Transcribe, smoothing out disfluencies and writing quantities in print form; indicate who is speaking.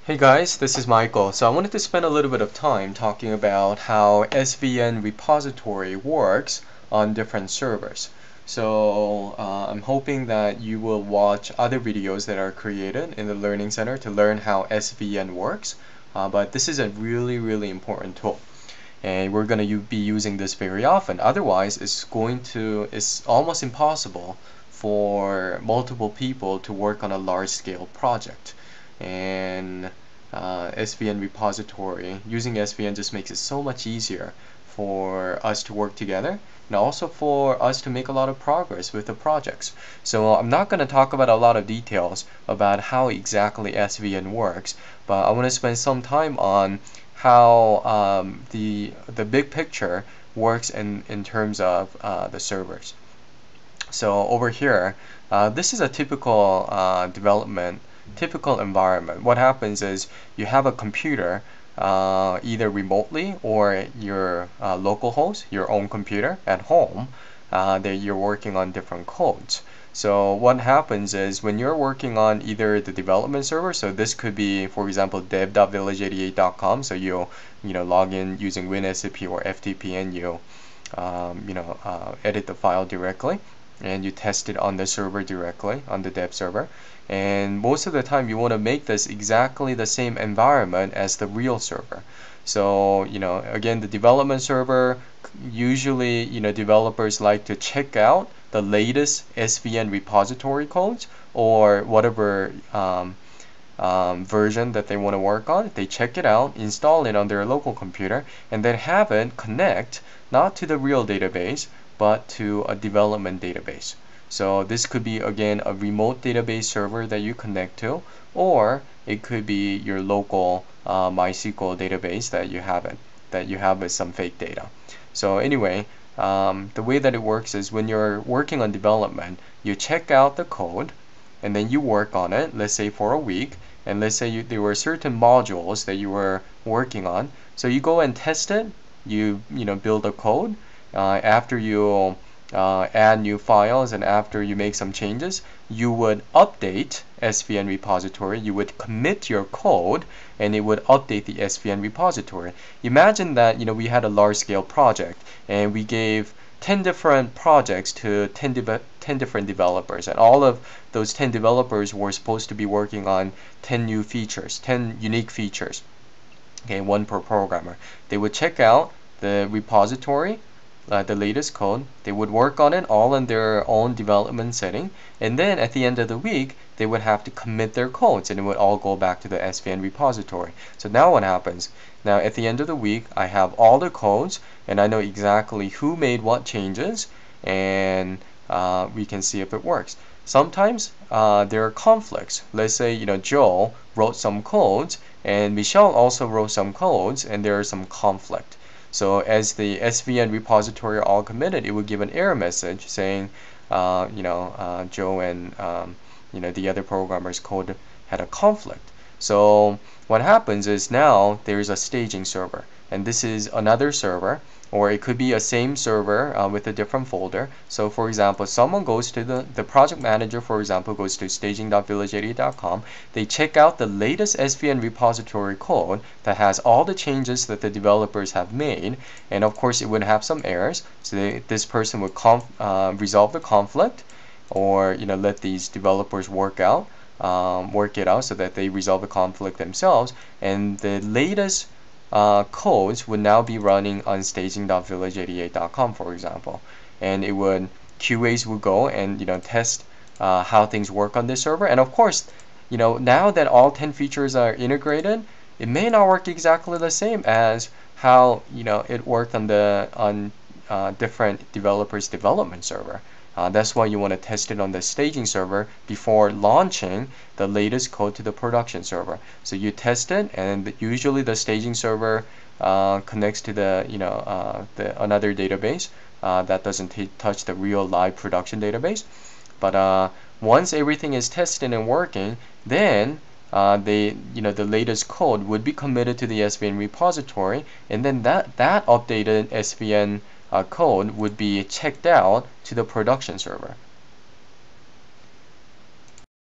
Speaker 1: Hey guys, this is Michael. So I wanted to spend a little bit of time talking about how SVN repository works on different servers. So I'm hoping that you will watch other videos that are created in the Learning Center to learn how SVN works. But this is a really important tool. And we're going to be using this very often. Otherwise, it's almost impossible for multiple people to work on a large-scale project. And SVN repository, using SVN just makes it so much easier for us to work together and also for us to make a lot of progress with the projects. So I'm not going to talk about a lot of details about how exactly SVN works, but I want to spend some time on how the big picture works in terms of the servers. So over here, this is a typical typical environment. What happens is you have a computer either remotely or your local host, your own computer at home, that you're working on different codes. So what happens is when you're working on either the development server, so this could be, for example, dev.village88.com. So you log in using WinSCP or FTP and you edit the file directly and you test it on the server directly on the dev server. And most of the time you want to make this exactly the same environment as the real server. So again, the development server, usually developers like to check out the latest SVN repository codes or whatever version that they want to work on. They check it out, install it on their local computer, and then have it connect not to the real database but to a development database. So this could be again a remote database server that you connect to, or it could be your local MySQL database that you have with some fake data. So anyway, the way that it works is when you're working on development, you check out the code and then you work on it, let's say for a week, and let's say there were certain modules that you were working on. So you go and test it, you build a code. After you add new files and after you make some changes, you would update SVN repository. You would commit your code and it would update the SVN repository. Imagine that we had a large-scale project and we gave 10 different projects to 10 different developers, and all of those 10 developers were supposed to be working on 10 new features, 10 unique features. Okay, one per programmer. They would check out the repository, the latest code. They would work on it all in their own development setting, and then at the end of the week they would have to commit their codes and it would all go back to the SVN repository. So now what happens? Now at the end of the week I have all the codes and I know exactly who made what changes, and we can see if it works. Sometimes there are conflicts. Let's say Joe wrote some codes and Michelle also wrote some codes and there is some conflict. So as the SVN repository are all committed, it would give an error message saying Joe and the other programmer's code had a conflict. So what happens is now there's a staging server, and this is another server, or it could be a same server with a different folder. So for example, someone goes to the project manager, for example, goes to staging.village88.com. They check out the latest SVN repository code that has all the changes that the developers have made, and of course it would have some errors. So this person would resolve the conflict, or let these developers work it out so that they resolve the conflict themselves, and the latest codes would now be running on staging.village88.com, for example, and QAs would go and test how things work on this server. And of course, now that all 10 features are integrated, it may not work exactly the same as how it worked on different developers' development server. That's why you want to test it on the staging server before launching the latest code to the production server. So you test it, and usually the staging server connects to the another database that doesn't touch the real live production database. But once everything is tested and working, then the latest code would be committed to the SVN repository, and then that updated SVN code would be checked out to the production server.